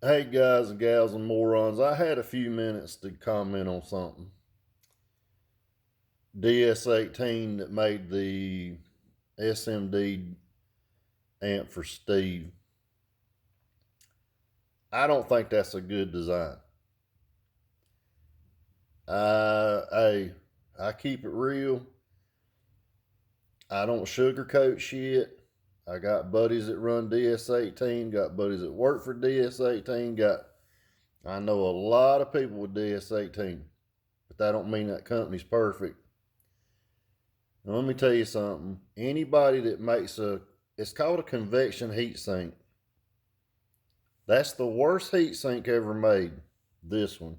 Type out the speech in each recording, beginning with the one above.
Hey guys and gals and morons, I had a few minutes to comment on something. DS18 that made the SMD amp for Steve. I don't think that's a good design. Hey, I keep it real. I don't sugarcoat shit. I got buddies that run DS18, got buddies that work for DS18, I know a lot of people with DS18, but that don't mean that company's perfect. Now, let me tell you something. Anybody that makes it's called a convection heat sink. That's the worst heat sink ever made. This one.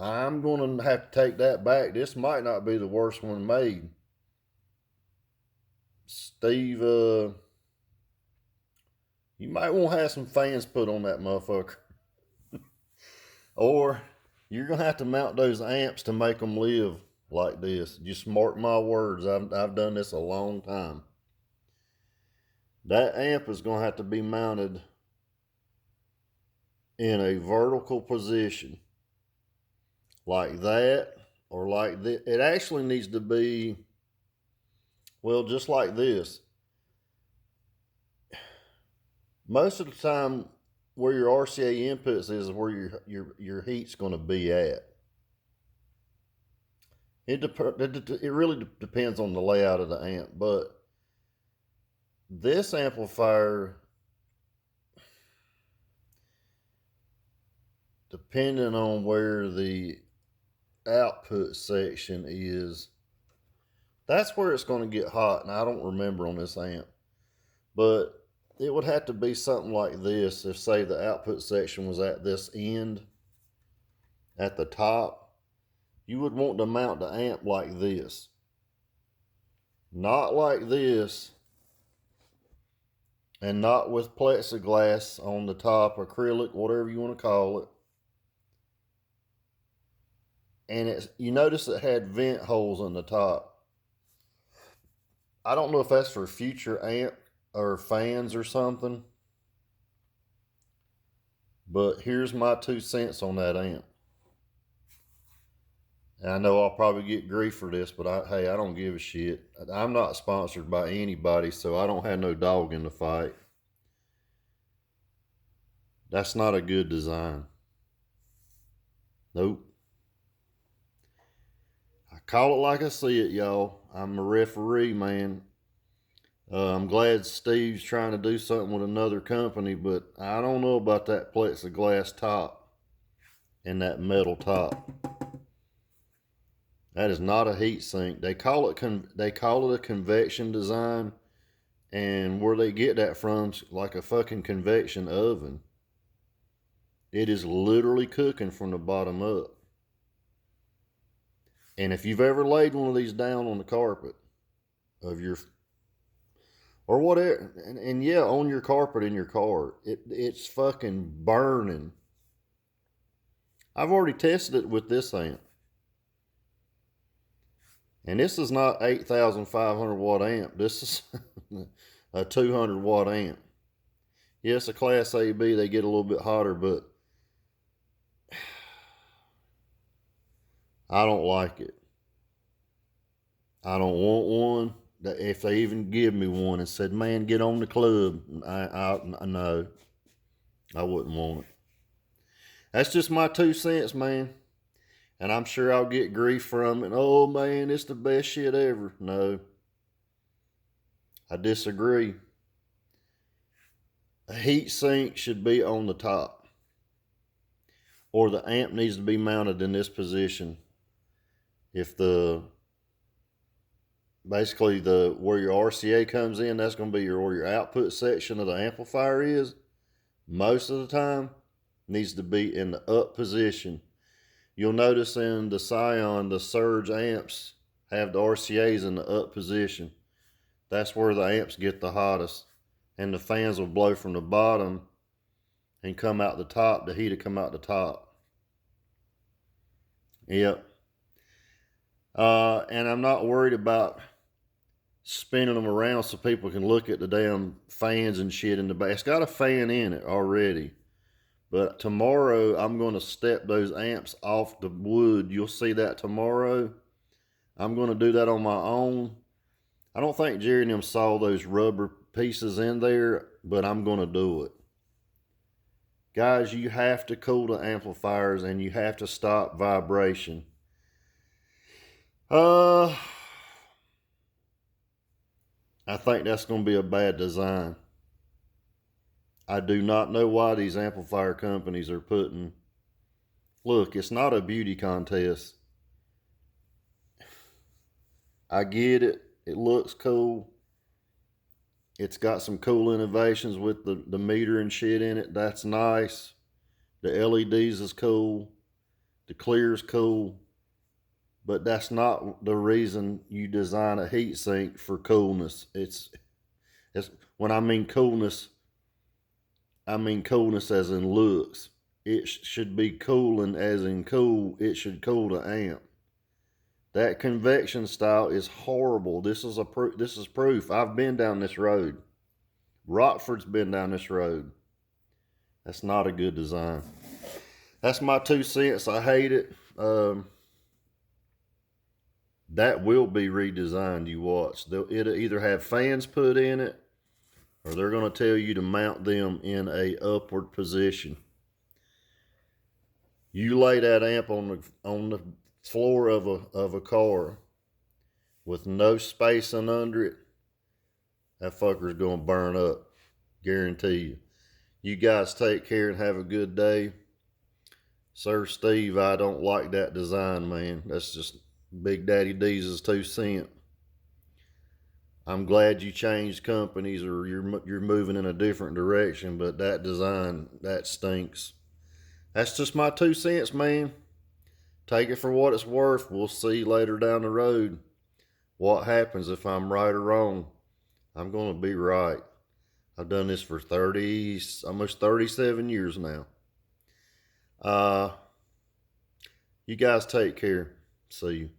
I'm going to have to take that back. This might not be the worst one made. Steve, you might want to have some fans put on that motherfucker. Or you're going to have to mount those amps to make them live like this. Just mark my words. I've done this a long time. That amp is going to have to be mounted in a vertical position like that or like this. It actually needs to be, well, just like this. Most of the time, where your RCA inputs is where your heat's going to be at. It really depends on the layout of the amp, but this amplifier, depending on where the output section is, that's where it's going to get hot. And I don't remember on this amp, but it would have to be something like this. If, say, the output section was at this end at the top, you would want to mount the amp like this, not like this, and not with plexiglass on the top, acrylic, whatever you want to call it. And you notice it had vent holes in the top. I don't know if that's for future amp or fans or something, but here's my 2 cents on that amp. And I know I'll probably get grief for this, but hey, I don't give a shit. I'm not sponsored by anybody, so I don't have no dog in the fight. That's not a good design. Nope. I call it like I see it, y'all. I'm a referee, man. I'm glad Steve's trying to do something with another company, but I don't know about that plexiglass top and that metal top. That is not a heat sink. They call it a convection design, and where they get that from is like a fucking convection oven. It is literally cooking from the bottom up. And if you've ever laid one of these down on the carpet of your or whatever, and yeah, on your carpet in your car, it's fucking burning. I've already tested it with this amp. And this is not 8,500 watt amp. This is a 200 watt amp. Yes, a Class AB, they get a little bit hotter, but I don't like it. I don't want one. If they even give me one and said, man, get on the club, I know. I wouldn't want it. That's just my 2 cents, man. And I'm sure I'll get grief from it. Oh, man, it's the best shit ever. No. I disagree. A heat sink should be on the top. Or the amp needs to be mounted in this position. If basically where your RCA comes in, that's going to be where your output section of the amplifier is. Most of the time, needs to be in the up position. You'll notice in the Scion, the Surge amps have the RCAs in the up position. That's where the amps get the hottest. And the fans will blow from the bottom and come out the top. The heat will come out the top. Yep. And I'm not worried about spinning them around so people can look at the damn fans and shit in the back. It's got a fan in it already. But tomorrow, I'm going to step those amps off the wood. You'll see that tomorrow. I'm going to do that on my own. I don't think Jerry and them saw those rubber pieces in there, but I'm going to do it. Guys, you have to cool the amplifiers and you have to stop vibration. I think that's going to be a bad design. I do not know why these amplifier companies are putting... Look, it's not a beauty contest. I get it. It looks cool. It's got some cool innovations with the meter and shit in it. That's nice. The LEDs is cool. The clear's cool. But that's not the reason you design a heatsink for coolness. It's when I mean coolness as in looks. It should be cooling as in cool. It should cool the amp. That convection style is horrible. This is proof. I've been down this road. Rockford's been down this road. That's not a good design. That's my 2 cents. I hate it. That will be redesigned, you watch. It'll either have fans put in it, or they're going to tell you to mount them in a upward position. You lay that amp on the floor of a car with no spacing under it, that fucker's going to burn up. Guarantee you. You guys take care and have a good day. Sir Steve, I don't like that design, man. That's just Big Daddy D's 2 cents. I'm glad you changed companies or you're moving in a different direction, but that design, that stinks. That's just my 2 cents, man. Take it for what it's worth. We'll see later down the road what happens if I'm right or wrong. I'm going to be right. I've done this for almost 37 years now. You guys take care. See you.